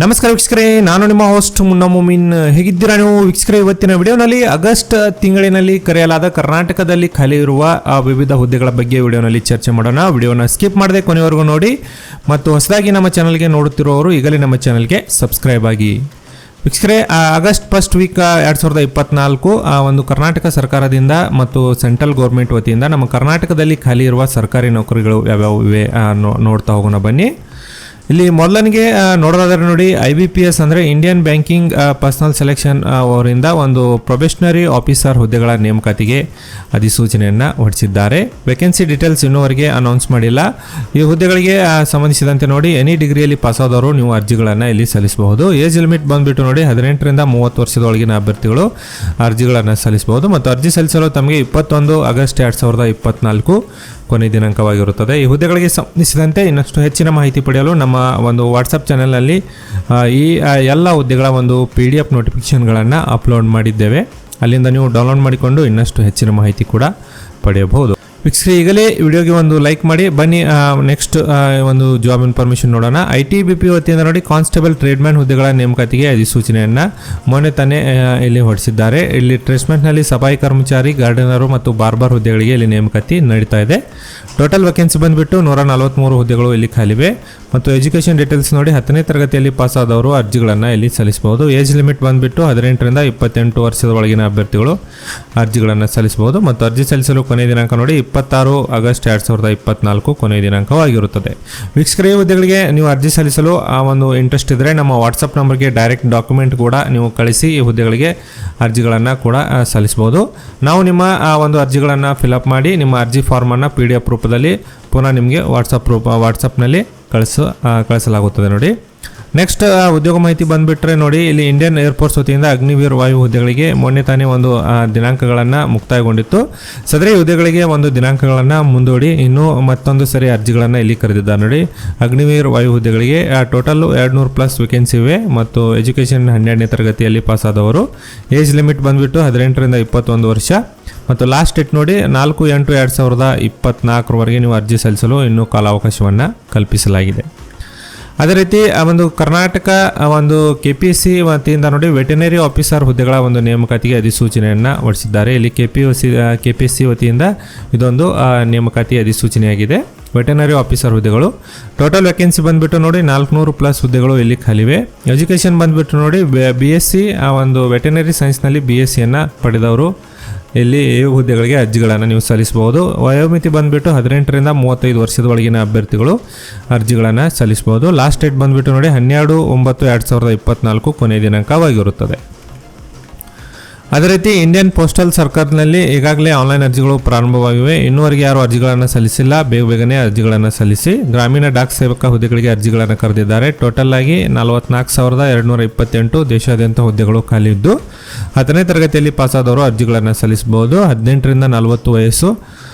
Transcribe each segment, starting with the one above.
ನಮಸ್ಕಾರ ವೀಕ್ಷಕರೇ, ನಾನು ನಿಮ್ಮ ಹೋಸ್ಟ್ ಮುನ್ನಾ ಮುಮಿನ್. ಹೇಗಿದ್ದೀರಾ ನೀವು ವೀಕ್ಷಕರೇ? ಇವತ್ತಿನ ವಿಡಿಯೋನಲ್ಲಿ ಆಗಸ್ಟ್ ತಿಂಗಳಿನಲ್ಲಿ ಕರೆಯಲಾದ ಕರ್ನಾಟಕದಲ್ಲಿ ಖಾಲಿ ಇರುವ ವಿವಿಧ ಹುದ್ದೆಗಳ ಬಗ್ಗೆ ವಿಡಿಯೋನಲ್ಲಿ ಚರ್ಚೆ ಮಾಡೋಣ. ವಿಡಿಯೋನ ಸ್ಕಿಪ್ ಮಾಡದೆ ಕೊನೆವರೆಗೂ ನೋಡಿ ಮತ್ತು ಹೊಸದಾಗಿ ನಮ್ಮ ಚಾನಲ್ಗೆ ನೋಡುತ್ತಿರುವವರು ಈಗಲೇ ನಮ್ಮ ಚಾನಲ್ಗೆ ಸಬ್ಸ್ಕ್ರೈಬ್ ಆಗಿ. ವೀಕ್ಷಕರೇ, ಆಗಸ್ಟ್ ಫಸ್ಟ್ ವೀಕ್ 2024 ಒಂದು ಕರ್ನಾಟಕ ಸರ್ಕಾರದಿಂದ ಮತ್ತು ಸೆಂಟ್ರಲ್ ಗೌರ್ಮೆಂಟ್ ವತಿಯಿಂದ ನಮ್ಮ ಕರ್ನಾಟಕದಲ್ಲಿ ಖಾಲಿ ಇರುವ ಸರ್ಕಾರಿ ನೌಕರಿಗಳು ಯಾವ್ಯಾವು ಇವೆ ನೋಡ್ತಾ ಹೋಗೋಣ ಬನ್ನಿ. ಇಲ್ಲಿ ಮೊದಲನಿಗೆ ನೋಡೋದಾದ್ರೆ ನೋಡಿ, IBPS ಅಂದರೆ ಇಂಡಿಯನ್ ಬ್ಯಾಂಕಿಂಗ್ ಪರ್ಸನಲ್ ಸೆಲೆಕ್ಷನ್ ಅವರಿಂದ ಒಂದು ಪ್ರೊಬೆಷನರಿ ಆಫೀಸರ್ ಹುದ್ದೆಗಳ ನೇಮಕಾತಿಗೆ ಅಧಿಸೂಚನೆಯನ್ನು ಹೊರಡಿಸಿದ್ದಾರೆ. ವೇಕೆನ್ಸಿ ಡೀಟೇಲ್ಸ್ ಇನ್ನೂವರೆಗೆ ಅನೌನ್ಸ್ ಮಾಡಿಲ್ಲ. ಈ ಹುದ್ದೆಗಳಿಗೆ ಸಂಬಂಧಿಸಿದಂತೆ ನೋಡಿ, ಎನಿ ಡಿಗ್ರಿಯಲ್ಲಿ ಪಾಸ್ ಆದವರು ನೀವು ಅರ್ಜಿಗಳನ್ನು ಇಲ್ಲಿ ಸಲ್ಲಿಸಬಹುದು. ಏಜ್ ಲಿಮಿಟ್ ಬಂದುಬಿಟ್ಟು ನೋಡಿ 18ರಿಂದ 30 ವರ್ಷದೊಳಗಿನ ಅಭ್ಯರ್ಥಿಗಳು ಅರ್ಜಿಗಳನ್ನು ಸಲ್ಲಿಸಬಹುದು ಮತ್ತು ಅರ್ಜಿ ಸಲ್ಲಿಸಲು ತಮಗೆ 21 ಆಗಸ್ಟ್ 2024 ಕೊನೆ ದಿನಾಂಕವಾಗಿರುತ್ತದೆ. ಈ ಹುದ್ದೆಗಳಿಗೆ ಸಂಬಂಧಿಸಿದಂತೆ ಇನ್ನಷ್ಟು ಹೆಚ್ಚಿನ ಮಾಹಿತಿ ಪಡೆಯಲು ನಮ್ಮ ಒಂದು ವಾಟ್ಸಪ್ ಚಾನೆಲ್ನಲ್ಲಿ ಈ ಎಲ್ಲ ಹುದ್ದೆಗಳ ಒಂದು PDF ನೋಟಿಫಿಕೇಷನ್ಗಳನ್ನು ಅಪ್ಲೋಡ್ ಮಾಡಿದ್ದೇವೆ. ಅಲ್ಲಿಂದ ನೀವು ಡೌನ್ಲೋಡ್ ಮಾಡಿಕೊಂಡು ಇನ್ನಷ್ಟು ಹೆಚ್ಚಿನ ಮಾಹಿತಿ ಕೂಡ ಪಡೆಯಬಹುದು. ವೀಕ್ಷಕರೇ, ಈಗಲೇ ವಿಡಿಯೋಗೆ ಒಂದು ಲೈಕ್ ಮಾಡಿ. ಬನ್ನಿ ನೆಕ್ಸ್ಟ್ ಒಂದು ಜಾಬ್ ಇನ್ಫಾರ್ಮೇಷನ್ ನೋಡೋಣ. ITBP ವತಿಯಿಂದ ನೋಡಿ, ಕಾನ್ಸ್ಟೇಬಲ್ ಟ್ರೇಡ್ಮ್ಯಾನ್ ಹುದ್ದೆಗಳ ನೇಮಕಾತಿಗೆ ಅಧಿಸೂಚನೆಯನ್ನು ಮೊನ್ನೆ ತಾನೇ ಇಲ್ಲಿ ಹೊರಡಿಸಿದ್ದಾರೆ. ಇಲ್ಲಿ ಟ್ರೇಸ್ಮೆಂಟ್ನಲ್ಲಿ ಸಫಾಯಿ ಕರ್ಮಚಾರಿ, ಗಾರ್ಡನರು ಮತ್ತು ಬಾರ್ಬರ್ ಹುದ್ದೆಗಳಿಗೆ ಇಲ್ಲಿ ನೇಮಕಾತಿ ನಡೀತಾ ಇದೆ. ಟೋಟಲ್ ವೇಕೆನ್ಸಿ ಬಂದುಬಿಟ್ಟು 143 ಹುದ್ದೆಗಳು ಇಲ್ಲಿ ಖಾಲಿವೆ ಮತ್ತು ಎಜುಕೇಷನ್ ಡೀಟೇಲ್ಸ್ ನೋಡಿ, 10ನೇ ತರಗತಿಯಲ್ಲಿ ಪಾಸ್ ಆದವರು ಅರ್ಜಿಗಳನ್ನು ಇಲ್ಲಿ ಸಲ್ಲಿಸಬಹುದು. ಏಜ್ ಲಿಮಿಟ್ ಬಂದುಬಿಟ್ಟು 18ರಿಂದ 28 ವರ್ಷದ ಒಳಗಿನ ಅಭ್ಯರ್ಥಿಗಳು ಅರ್ಜಿಗಳನ್ನು ಸಲ್ಲಿಸಬಹುದು ಮತ್ತು ಅರ್ಜಿ ಸಲ್ಲಿಸಲು ಕೊನೆಯ ದಿನಾಂಕ ನೋಡಿ 26 ಆಗಸ್ಟ್ 2024 ಕೊನೆಯ ದಿನಾಂಕವಾಗಿರುತ್ತದೆ. ವೀಕ್ಷಕರೇ, ಈ ಹುದ್ದೆಗಳಿಗೆ ನೀವು ಅರ್ಜಿ ಸಲ್ಲಿಸಲು ಒಂದು ಇಂಟ್ರೆಸ್ಟ್ ಇದ್ದರೆ ನಮ್ಮ ವಾಟ್ಸಪ್ ನಂಬರ್ಗೆ ಡೈರೆಕ್ಟ್ ಡಾಕ್ಯುಮೆಂಟ್ ಕೂಡ ನೀವು ಕಳಿಸಿ ಈ ಹುದ್ದೆಗಳಿಗೆ ಅರ್ಜಿಗಳನ್ನು ಕೂಡ ಸಲ್ಲಿಸಬಹುದು. ನಾವು ನಿಮ್ಮ ಒಂದು ಅರ್ಜಿಗಳನ್ನು ಫಿಲಪ್ ಮಾಡಿ ನಿಮ್ಮ ಅರ್ಜಿ ಫಾರ್ಮನ್ನು PDF ರೂಪದಲ್ಲಿ ಪುನಃ ನಿಮಗೆ ವಾಟ್ಸಪ್ನಲ್ಲಿ ಕಳಿಸಲಾಗುತ್ತದೆ ನೋಡಿ. ನೆಕ್ಸ್ಟ್ ಉದ್ಯೋಗ ಮಾಹಿತಿ ಬಂದುಬಿಟ್ರೆ ನೋಡಿ, ಇಲ್ಲಿ ಇಂಡಿಯನ್ ಏರ್ಫೋರ್ಸ್ ವತಿಯಿಂದ ಅಗ್ನಿವೀರ್ ವಾಯು ಹುದ್ದೆಗಳಿಗೆ ಮೊನ್ನೆ ತಾನೇ ಒಂದು ದಿನಾಂಕಗಳನ್ನು ಮುಕ್ತಾಯಗೊಂಡಿತ್ತು. ಸದರಿ ಹುದ್ದೆಗಳಿಗೆ ಒಂದು ದಿನಾಂಕಗಳನ್ನು ಮುಂದೂಡಿ ಇನ್ನೂ ಮತ್ತೊಂದು ಸರಿ ಅರ್ಜಿಗಳನ್ನು ಇಲ್ಲಿ ಕರೆದಿದ್ದಾರೆ ನೋಡಿ. ಅಗ್ನಿವೀರ್ ವಾಯು ಹುದ್ದೆಗಳಿಗೆ ಟೋಟಲ್ 200+ ವೇಕೆನ್ಸಿ ಇವೆ ಮತ್ತು ಎಜುಕೇಷನ್ 12ನೇ ತರಗತಿಯಲ್ಲಿ ಪಾಸ್ ಆದವರು. ಏಜ್ ಲಿಮಿಟ್ ಬಂದುಬಿಟ್ಟು 18ರಿಂದ 21 ವರ್ಷ ಮತ್ತು ಲಾಸ್ಟ್ ಡೇಟ್ ನೋಡಿ 4/8/2024 ನೀವು ಅರ್ಜಿ ಸಲ್ಲಿಸಲು ಇನ್ನೂ ಕಾಲಾವಕಾಶವನ್ನು ಕಲ್ಪಿಸಲಾಗಿದೆ. ಅದೇ ರೀತಿ ಒಂದು ಕರ್ನಾಟಕ ಒಂದು KPSC ವತಿಯಿಂದ ನೋಡಿ, ವೆಟೆನರಿ ಆಫೀಸರ್ ಹುದ್ದೆಗಳ ಒಂದು ನೇಮಕಾತಿಗೆ ಅಧಿಸೂಚನೆಯನ್ನು ಹೊರಡಿಸಿದ್ದಾರೆ. ಇಲ್ಲಿ KPSC ವತಿಯಿಂದ ಇದೊಂದು ನೇಮಕಾತಿ ಅಧಿಸೂಚನೆಯಾಗಿದೆ. ವೆಟೆನರಿ ಆಫೀಸರ್ ಹುದ್ದೆಗಳು ಟೋಟಲ್ ವೇಕೆನ್ಸಿ ಬಂದುಬಿಟ್ಟು ನೋಡಿ 400+ ಹುದ್ದೆಗಳು ಇಲ್ಲಿ ಖಾಲಿವೆ. ಎಜುಕೇಷನ್ ಬಂದುಬಿಟ್ಟು ನೋಡಿ, BSc ಒಂದು ವೆಟೆನರಿ ಸೈನ್ಸ್ನಲ್ಲಿ BScಯನ್ನು ಪಡೆದವರು ಇಲ್ಲಿ ಹುದ್ದೆಗಳಿಗೆ ಅರ್ಜಿಗಳನ್ನು ನೀವು ಸಲ್ಲಿಸಬಹುದು. ವಯೋಮಿತಿ ಬಂದುಬಿಟ್ಟು 18ರಿಂದ 35 ವರ್ಷದ ಒಳಗಿನ ಅಭ್ಯರ್ಥಿಗಳು ಅರ್ಜಿಗಳನ್ನು ಸಲ್ಲಿಸಬಹುದು. ಲಾಸ್ಟ್ ಡೇಟ್ ಬಂದುಬಿಟ್ಟು ನೋಡಿ 12/9/2024 ಕೊನೆಯ ದಿನಾಂಕವಾಗಿರುತ್ತದೆ. ಅದೇ ರೀತಿ ಇಂಡಿಯನ್ ಪೋಸ್ಟಲ್ ಸರ್ಕಲ್ನಲ್ಲಿ ಈಗಾಗಲೇ ಆನ್ಲೈನ್ ಅರ್ಜಿಗಳು ಪ್ರಾರಂಭವಾಗಿವೆ. ಇನ್ನೂವರೆಗೆ ಯಾರು ಅರ್ಜಿಗಳನ್ನು ಸಲ್ಲಿಸಿಲ್ಲ, ಬೇಗನೆ ಅರ್ಜಿಗಳನ್ನು ಸಲ್ಲಿಸಿ. ಗ್ರಾಮೀಣ ಡಾಕ್ ಸೇವಕ ಹುದ್ದೆಗಳಿಗೆ ಅರ್ಜಿಗಳನ್ನು ಕರೆದಿದ್ದಾರೆ. ಟೋಟಲ್ ಆಗಿ 44,228 ದೇಶಾದ್ಯಂತ ಹುದ್ದೆಗಳು ಖಾಲಿ ಇದ್ದು 10ನೇ ತರಗತಿಯಲ್ಲಿ ಪಾಸಾದವರು ಅರ್ಜಿಗಳನ್ನು ಸಲ್ಲಿಸಬಹುದು. 18ರಿಂದ 40 ವಯಸ್ಸು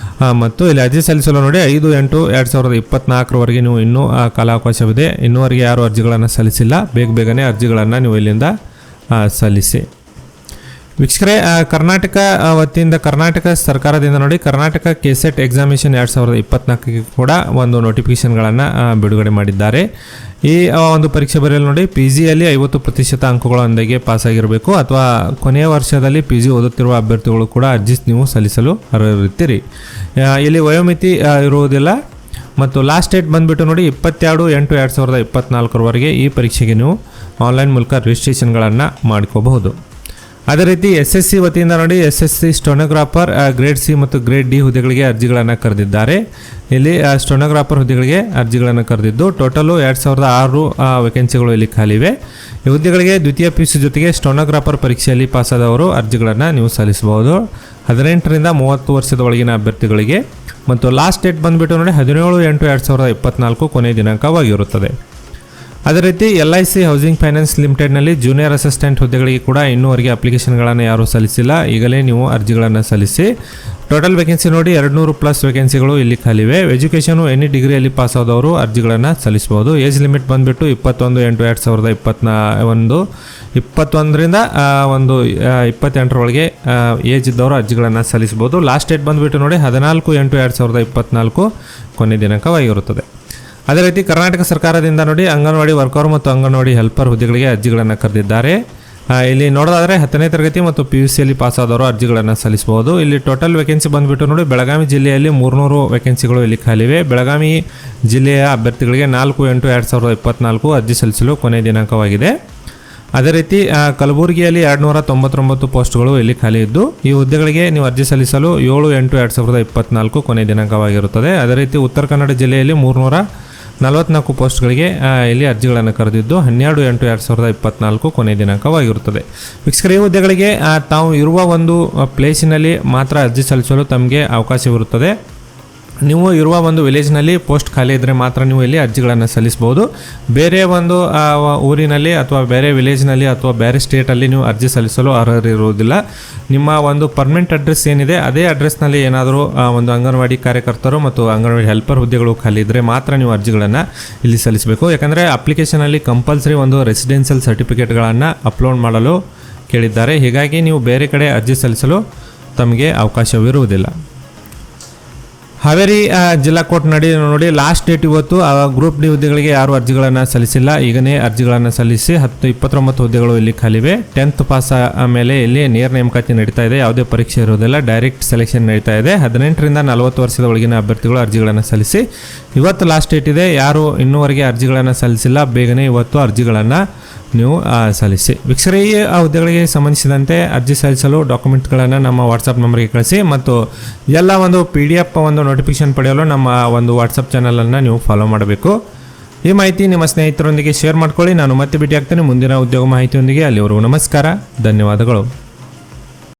ಮತ್ತು ಇಲ್ಲಿ ಅರ್ಜಿ ಸಲ್ಲಿಸಲು ನೋಡಿ 5/8/2024 ನೀವು ಇನ್ನೂ ಕಾಲಾವಕಾಶವಿದೆ. ಇನ್ನೂವರೆಗೆ ಯಾರು ಅರ್ಜಿಗಳನ್ನು ಸಲ್ಲಿಸಿಲ್ಲ, ಬೇಗನೆ ಅರ್ಜಿಗಳನ್ನು ನೀವು ಇಲ್ಲಿಂದ ಸಲ್ಲಿಸಿ. ವೀಕ್ಷಕರೇ, ಕರ್ನಾಟಕ ವತಿಯಿಂದ ಕರ್ನಾಟಕ ಸರ್ಕಾರದಿಂದ ನೋಡಿ, ಕರ್ನಾಟಕ KCET ಎಕ್ಸಾಮಿನೇಷನ್ 2024 ಕೂಡ ಒಂದು ನೋಟಿಫಿಕೇಷನ್ಗಳನ್ನು ಬಿಡುಗಡೆ ಮಾಡಿದ್ದಾರೆ. ಈ ಒಂದು ಪರೀಕ್ಷೆ ಬರೆಯಲು ನೋಡಿ, PGಯಲ್ಲಿ 50% ಅಂಕಗಳೊಂದಿಗೆ ಪಾಸಾಗಿರಬೇಕು ಅಥವಾ ಕೊನೆಯ ವರ್ಷದಲ್ಲಿ PG ಓದುತ್ತಿರುವ ಅಭ್ಯರ್ಥಿಗಳು ಕೂಡ ಅರ್ಜಿ ನೀವು ಸಲ್ಲಿಸಲು ಅರ್ಹರಿರ್ತೀರಿ. ಇಲ್ಲಿ ವಯೋಮಿತಿ ಇರುವುದಿಲ್ಲ ಮತ್ತು ಲಾಸ್ಟ್ ಡೇಟ್ ಬಂದುಬಿಟ್ಟು ನೋಡಿ 22/8/2024 ಈ ಪರೀಕ್ಷೆಗೆ ನೀವು ಆನ್ಲೈನ್ ಮೂಲಕ ರಿಜಿಸ್ಟ್ರೇಷನ್ಗಳನ್ನು ಮಾಡ್ಕೋಬಹುದು. ಅದೇ ರೀತಿ SSC ವತಿಯಿಂದ ನೋಡಿ, SSC ಸ್ಟೆನೋಗ್ರಾಫರ್ ಗ್ರೇಡ್ C ಮತ್ತು ಗ್ರೇಡ್ D ಹುದ್ದೆಗಳಿಗೆ ಅರ್ಜಿಗಳನ್ನು ಕರೆದಿದ್ದಾರೆ. ಇಲ್ಲಿ ಸ್ಟೆನೋಗ್ರಾಫರ್ ಹುದ್ದೆಗಳಿಗೆ ಅರ್ಜಿಗಳನ್ನು ಕರೆದಿದ್ದು ಟೋಟಲು 2006 ವೇಕೆನ್ಸಿಗಳು ಇಲ್ಲಿ ಖಾಲಿವೆ. ಈ ಹುದ್ದೆಗಳಿಗೆ ದ್ವಿತೀಯ PUC ಜೊತೆಗೆ ಸ್ಟೆನೋಗ್ರಾಫರ್ ಪರೀಕ್ಷೆಯಲ್ಲಿ ಪಾಸಾದವರು ಅರ್ಜಿಗಳನ್ನು ನೀವು ಸಲ್ಲಿಸಬಹುದು. 18ರಿಂದ 30 ವರ್ಷದ ಒಳಗಿನ ಅಭ್ಯರ್ಥಿಗಳಿಗೆ ಮತ್ತು ಲಾಸ್ಟ್ ಡೇಟ್ ಬಂದುಬಿಟ್ಟು ನೋಡಿ 17/8/2024 ಕೊನೆಯ ದಿನಾಂಕವಾಗಿರುತ್ತದೆ. ಅದೇ ರೀತಿ LIC ಹೌಸಿಂಗ್ ಫೈನಾನ್ಸ್ ಲಿಮಿಟೆಡ್ನಲ್ಲಿ ಜೂನಿಯರ್ ಅಸಿಸ್ಟೆಂಟ್ ಹುದ್ದೆಗಳಿಗೆ ಕೂಡ ಇನ್ನೂವರೆಗೆ ಅಪ್ಲಿಕೇಶನ್ಗಳನ್ನು ಯಾರೂ ಸಲ್ಲಿಸಿಲ್ಲ. ಈಗಲೇ ನೀವು ಅರ್ಜಿಗಳನ್ನು ಸಲ್ಲಿಸಿ. ಟೋಟಲ್ ವೇಕೆನ್ಸಿ ನೋಡಿ 200+ ವೇಕೆನ್ಸಿಗಳು ಇಲ್ಲಿ ಖಾಲಿವೆ. ಎಜುಕೇಷನು ಎನಿ ಡಿಗ್ರಿಯಲ್ಲಿ ಪಾಸ್ ಆದವರು ಅರ್ಜಿಗಳನ್ನು ಸಲ್ಲಿಸಬಹುದು. ಏಜ್ ಲಿಮಿಟ್ ಬಂದುಬಿಟ್ಟು 21/8/2021 21ರಿಂದ 28 ಏಜ್ ಇದ್ದವರು ಅರ್ಜಿಗಳನ್ನು ಸಲ್ಲಿಸಬಹುದು. ಲಾಸ್ಟ್ ಡೇಟ್ ಬಂದುಬಿಟ್ಟು ನೋಡಿ 14/8/2024 ಕೊನೆ ದಿನಾಂಕವಾಗಿರುತ್ತದೆ. ಅದೇ ರೀತಿ ಕರ್ನಾಟಕ ಸರ್ಕಾರದಿಂದ ನೋಡಿ ಅಂಗನವಾಡಿ ವರ್ಕರ್ ಮತ್ತು ಅಂಗನವಾಡಿ ಹೆಲ್ಪರ್ ಹುದ್ದೆಗಳಿಗೆ ಅರ್ಜಿಗಳನ್ನು ಕರೆದಿದ್ದಾರೆ. ಇಲ್ಲಿ ನೋಡೋದಾದರೆ 10ನೇ ತರಗತಿ ಮತ್ತು PUCಯಲ್ಲಿ ಪಾಸ್ ಆದವರು ಅರ್ಜಿಗಳನ್ನು ಸಲ್ಲಿಸಬಹುದು. ಇಲ್ಲಿ ಟೋಟಲ್ ವೇಕೆನ್ಸಿ ಬಂದುಬಿಟ್ಟು ನೋಡಿ ಬೆಳಗಾವಿ ಜಿಲ್ಲೆಯಲ್ಲಿ 300 ವೇಕೆನ್ಸಿಗಳು ಇಲ್ಲಿ ಖಾಲಿವೆ. ಬೆಳಗಾವಿ ಜಿಲ್ಲೆಯ ಅಭ್ಯರ್ಥಿಗಳಿಗೆ 4/8/2024 ಅರ್ಜಿ ಸಲ್ಲಿಸಲು ಕೊನೆಯ ದಿನಾಂಕವಾಗಿದೆ. ಅದೇ ರೀತಿ ಕಲಬುರಗಿಯಲ್ಲಿ 299 ಪೋಸ್ಟ್ಗಳು ಇಲ್ಲಿ ಖಾಲಿ ಇದ್ದು ಈ ಹುದ್ದೆಗಳಿಗೆ ನೀವು ಅರ್ಜಿ ಸಲ್ಲಿಸಲು 7/8/2024 ಕೊನೆಯ ದಿನಾಂಕವಾಗಿರುತ್ತದೆ. ಅದೇ ರೀತಿ ಉತ್ತರ ಕನ್ನಡ ಜಿಲ್ಲೆಯಲ್ಲಿ 344 ಪೋಸ್ಟ್ಗಳಿಗೆ ಇಲ್ಲಿ ಅರ್ಜಿಗಳನ್ನು ಕರೆದಿದ್ದು 12/8/2024 ಕೊನೆಯ ದಿನಾಂಕವಾಗಿರುತ್ತದೆ. ವೀಕ್ಷಕರೇ, ಈ ಹುದ್ದೆಗಳಿಗೆ ತಾವು ಇರುವ ಒಂದು ಪ್ಲೇಸಿನಲ್ಲಿ ಮಾತ್ರ ಅರ್ಜಿ ಸಲ್ಲಿಸಲು ತಮಗೆ ಅವಕಾಶವಿರುತ್ತದೆ. ನೀವು ಇರುವ ಒಂದು ವಿಲೇಜ್ನಲ್ಲಿ ಪೋಸ್ಟ್ ಖಾಲಿ ಇದ್ದರೆ ಮಾತ್ರ ನೀವು ಇಲ್ಲಿ ಅರ್ಜಿಗಳನ್ನು ಸಲ್ಲಿಸಬಹುದು. ಬೇರೆ ಒಂದು ಊರಿನಲ್ಲಿ ಅಥವಾ ಬೇರೆ ವಿಲೇಜ್ನಲ್ಲಿ ಅಥವಾ ಬೇರೆ ಸ್ಟೇಟಲ್ಲಿ ನೀವು ಅರ್ಜಿ ಸಲ್ಲಿಸಲು ಅರ್ಹರಿರುವುದಿಲ್ಲ. ನಿಮ್ಮ ಒಂದು ಪರ್ಮನೆಂಟ್ ಅಡ್ರೆಸ್ ಏನಿದೆ ಅದೇ ಅಡ್ರೆಸ್ನಲ್ಲಿ ಏನಾದರೂ ಒಂದು ಅಂಗನವಾಡಿ ಕಾರ್ಯಕರ್ತರು ಮತ್ತು ಅಂಗನವಾಡಿ ಹೆಲ್ಪರ್ ಹುದ್ದೆಗಳು ಖಾಲಿ ಇದ್ದರೆ ಮಾತ್ರ ನೀವು ಅರ್ಜಿಗಳನ್ನು ಇಲ್ಲಿ ಸಲ್ಲಿಸಬೇಕು. ಯಾಕಂದರೆ ಅಪ್ಲಿಕೇಶನಲ್ಲಿ ಕಂಪಲ್ಸರಿ ಒಂದು ರೆಸಿಡೆನ್ಷಿಯಲ್ ಸರ್ಟಿಫಿಕೇಟ್ಗಳನ್ನು ಅಪ್ಲೋಡ್ ಮಾಡಲು ಕೇಳಿದ್ದಾರೆ. ಹೀಗಾಗಿ ನೀವು ಬೇರೆ ಕಡೆ ಅರ್ಜಿ ಸಲ್ಲಿಸಲು ತಮಗೆ ಅವಕಾಶವಿರುವುದಿಲ್ಲ. ಹಾವೇರಿ ಜಿಲ್ಲಾ ಕೋರ್ಟ್ ನೋಡಿ ಲಾಸ್ಟ್ ಡೇಟ್ ಇವತ್ತು. ಗ್ರೂಪ್ ಡಿ ಹುದ್ದೆಗಳಿಗೆ ಯಾರು ಅರ್ಜಿಗಳನ್ನು ಸಲ್ಲಿಸಿಲ್ಲ, ಈಗನೇ ಅರ್ಜಿಗಳನ್ನು ಸಲ್ಲಿಸಿ 29 ಹುದ್ದೆಗಳು ಇಲ್ಲಿ ಖಾಲಿವೆ. 10th ಪಾಸ್ ಮೇಲೆ ಇಲ್ಲಿ ನೇರ ನೇಮಕಾತಿ ನಡೀತಾ ಇದೆ. ಯಾವುದೇ ಪರೀಕ್ಷೆ ಇರೋದಿಲ್ಲ, ಡೈರೆಕ್ಟ್ ಸೆಲೆಕ್ಷನ್ ನಡೀತಾ ಇದೆ. 18ರಿಂದ 40 ವರ್ಷದ ಒಳಗಿನ ಅಭ್ಯರ್ಥಿಗಳು ಅರ್ಜಿಗಳನ್ನು ಸಲ್ಲಿಸಿ. ಇವತ್ತು ಲಾಸ್ಟ್ ಡೇಟ್ ಇದೆ. ಯಾರು ಇನ್ನೂವರೆಗೆ ಅರ್ಜಿಗಳನ್ನು ಸಲ್ಲಿಸಿಲ್ಲ, ಬೇಗನೆ ಇವತ್ತು ಅರ್ಜಿಗಳನ್ನು ನೀವು ಸಲ್ಲಿಸಿ. ವೀಕ್ಷಕರೇ, ಈ ಹುದ್ದೆಗಳಿಗೆ ಸಂಬಂಧಿಸಿದಂತೆ ಅರ್ಜಿ ಸಲ್ಲಿಸಲು ಡಾಕ್ಯುಮೆಂಟ್ಗಳನ್ನು ನಮ್ಮ ವಾಟ್ಸಪ್ ನಂಬರ್ಗೆ ಕಳಿಸಿ ಮತ್ತು ಎಲ್ಲ ಒಂದು PDF ಒಂದು ನೋಟಿಫಿಕೇಶನ್ ಪಡೆಯಲು ನಮ್ಮ ಒಂದು ವಾಟ್ಸಪ್ ಚಾನಲನ್ನು ನೀವು ಫಾಲೋ ಮಾಡಬೇಕು. ಈ ಮಾಹಿತಿ ನಿಮ್ಮ ಸ್ನೇಹಿತರೊಂದಿಗೆ ಶೇರ್ ಮಾಡ್ಕೊಳ್ಳಿ. ನಾನು ಮತ್ತೆ ಭೇಟಿ ಆಗ್ತೇನೆ ಮುಂದಿನ ಉದ್ಯೋಗ ಮಾಹಿತಿಯೊಂದಿಗೆ. ಅಲ್ಲಿವರೆಗೂ ನಮಸ್ಕಾರ, ಧನ್ಯವಾದಗಳು.